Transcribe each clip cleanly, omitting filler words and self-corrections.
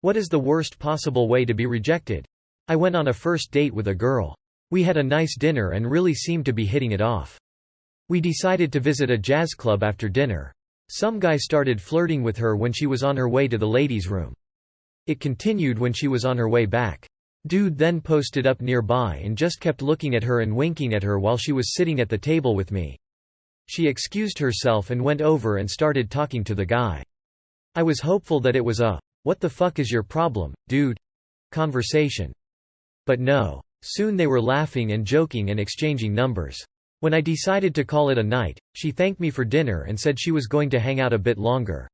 What is the worst possible way to be rejected? I went on a first date with a girl. We had a nice dinner and really seemed to be hitting it off. We decided to visit a jazz club after dinner. Some guy started flirting with her when she was on her way to the ladies' room. It continued when she was on her way back. Dude then posted up nearby and just kept looking at her and winking at her while she was sitting at the table with me. She excused herself and went over and started talking to the guy. I was hopeful that it was a "what the fuck is your problem, dude?" conversation. But no. Soon they were laughing and joking and exchanging numbers. When I decided to call it a night, she thanked me for dinner and said she was going to hang out a bit longer.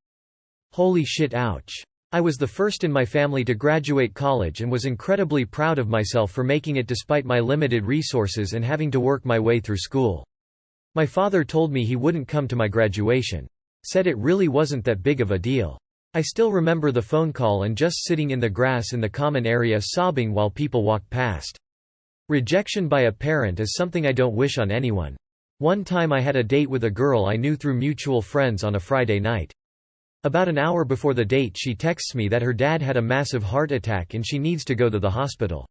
Holy shit, ouch. I was the first in my family to graduate college and was incredibly proud of myself for making it despite my limited resources and having to work my way through school. My father told me he wouldn't come to my graduation. Said it really wasn't that big of a deal. I still remember the phone call and just sitting in the grass in the common area sobbing while people walked past. Rejection by a parent is something I don't wish on anyone. One time I had a date with a girl I knew through mutual friends on a Friday night. About an hour before the date she texts me that her dad had a massive heart attack and she needs to go to the hospital.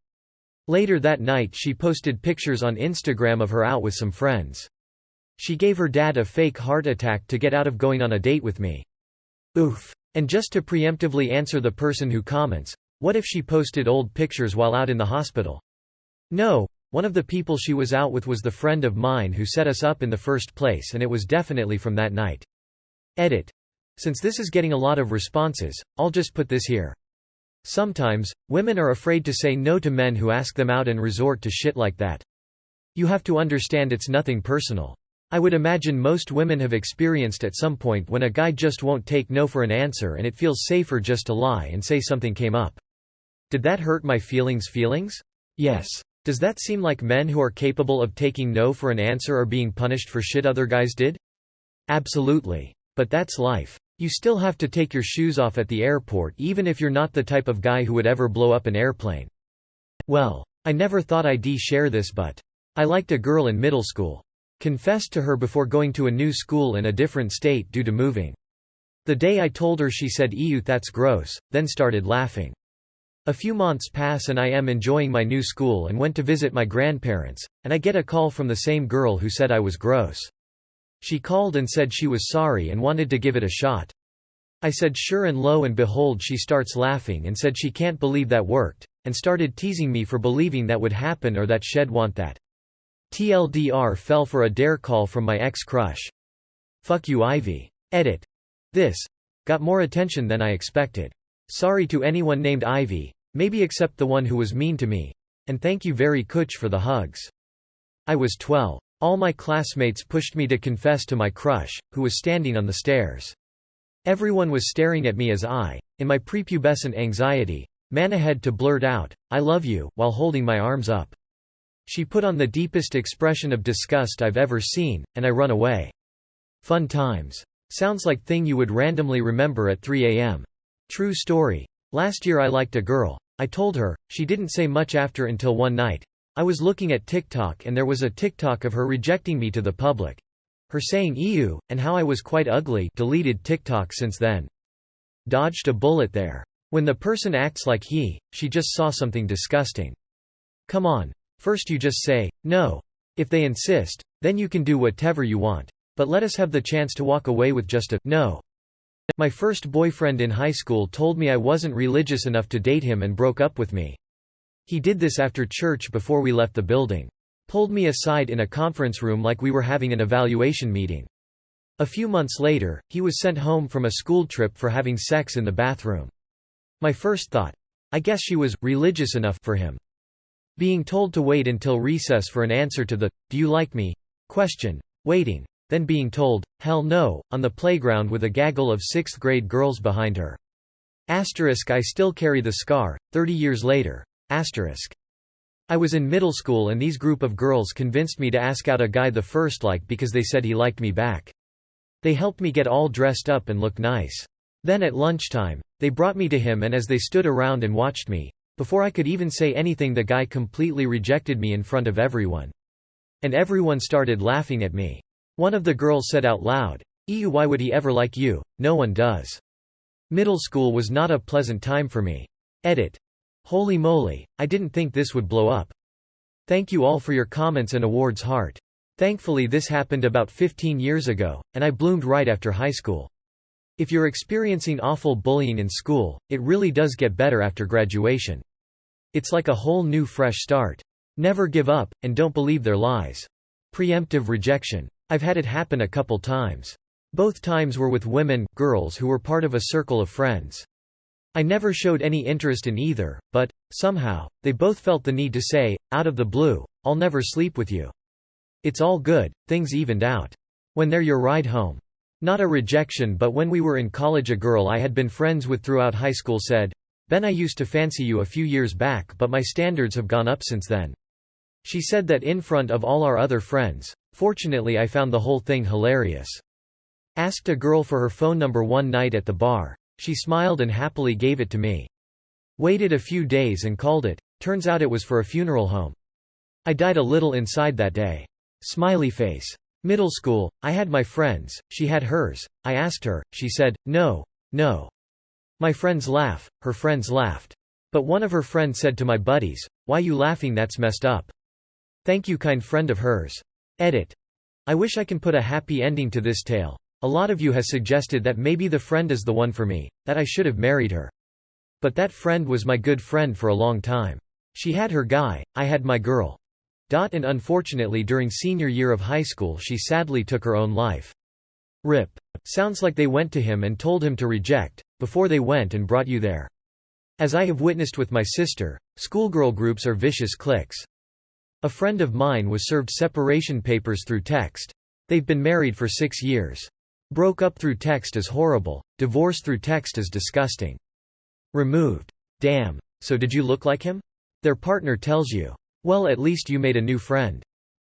Later that night she posted pictures on Instagram of her out with some friends. She gave her dad a fake heart attack to get out of going on a date with me. Oof. And just to preemptively answer the person who comments, what if she posted old pictures while out in the hospital? No, one of the people she was out with was the friend of mine who set us up in the first place and it was definitely from that night. Edit. Since this is getting a lot of responses, I'll just put this here. Sometimes, women are afraid to say no to men who ask them out and resort to shit like that. You have to understand it's nothing personal. I would imagine most women have experienced at some point when a guy just won't take no for an answer and it feels safer just to lie and say something came up. Did that hurt my feelings? Yes. Does that seem like men who are capable of taking no for an answer are being punished for shit other guys did? Absolutely. But that's life. You still have to take your shoes off at the airport even if you're not the type of guy who would ever blow up an airplane. Well, I never thought I'd share this, but I liked a girl in middle school. Confessed to her before going to a new school in a different state due to moving. The day I told her she said ew that's gross, then started laughing. A few months pass and I am enjoying my new school and went to visit my grandparents, and I get a call from the same girl who said I was gross. She called and said she was sorry and wanted to give it a shot. I said sure, and lo and behold she starts laughing and said she can't believe that worked, and started teasing me for believing that would happen or that she'd want that. TLDR fell for a dare call from my ex-crush. Fuck you, Ivy. Edit. This got more attention than I expected. Sorry to anyone named Ivy, maybe except the one who was mean to me. And thank you very much for the hugs. I was 12. All my classmates pushed me to confess to my crush, who was standing on the stairs. Everyone was staring at me as I, in my prepubescent anxiety, man ahead to blurt out, "I love you," while holding my arms up. She put on the deepest expression of disgust I've ever seen, and I run away. Fun times. Sounds like thing you would randomly remember at 3 a.m. True story. Last year I liked a girl. I told her, she didn't say much after until one night. I was looking at TikTok and there was a TikTok of her rejecting me to the public. Her saying ew, and how I was quite ugly. Deleted TikTok since then. Dodged a bullet there. When the person acts like she just saw something disgusting. Come on. First you just say, no. If they insist, then you can do whatever you want. But let us have the chance to walk away with just a no. My first boyfriend in high school told me I wasn't religious enough to date him and broke up with me. He did this after church before we left the building. Pulled me aside in a conference room like we were having an evaluation meeting. A few months later, he was sent home from a school trip for having sex in the bathroom. My first thought, I guess she was religious enough for him. Being told to wait until recess for an answer to the "do you like me?" question. Waiting. Then being told, hell no, on the playground with a gaggle of 6th grade girls behind her. Asterisk, I still carry the scar, 30 years later. Asterisk. I was in middle school and these group of girls convinced me to ask out a guy the first like because they said he liked me back. They helped me get all dressed up and look nice. Then at lunchtime, they brought me to him and as they stood around and watched me, before I could even say anything the guy completely rejected me in front of everyone. And everyone started laughing at me. One of the girls said out loud, "Ew, why would he ever like you? No one does." Middle school was not a pleasant time for me. Edit. Holy moly, I didn't think this would blow up. Thank you all for your comments and awards heart. Thankfully this happened about 15 years ago, and I bloomed right after high school. If you're experiencing awful bullying in school, it really does get better after graduation. It's like a whole new fresh start. Never give up, and don't believe their lies. Preemptive rejection. I've had it happen a couple times. Both times were with women, girls who were part of a circle of friends. I never showed any interest in either, but, somehow, they both felt the need to say, out of the blue, "I'll never sleep with you." It's all good, things evened out. When they're your ride home. Not a rejection, but when we were in college a girl I had been friends with throughout high school said, "Ben, I used to fancy you a few years back but my standards have gone up since then." She said that in front of all our other friends. Fortunately I found the whole thing hilarious. Asked a girl for her phone number one night at the bar. She smiled and happily gave it to me. Waited a few days and called it. Turns out it was for a funeral home. I died a little inside that day. Smiley face. Middle school, I had my friends, she had hers. I asked her, she said, no, no. My friends laugh, her friends laughed. But one of her friends said to my buddies, "Why you laughing, that's messed up." Thank you, kind friend of hers. Edit. I wish I can put a happy ending to this tale. A lot of you has suggested that maybe the friend is the one for me, that I should have married her. But that friend was my good friend for a long time. She had her guy, I had my girl. And unfortunately during senior year of high school she sadly took her own life. RIP. Sounds like they went to him and told him to reject, before they went and brought you there. As I have witnessed with my sister, schoolgirl groups are vicious cliques. A friend of mine was served separation papers through text. They've been married for 6 years. Broke up through text is horrible, divorce through text is disgusting. Removed. Damn. So did you look like him? Their partner tells you. Well, at least you made a new friend.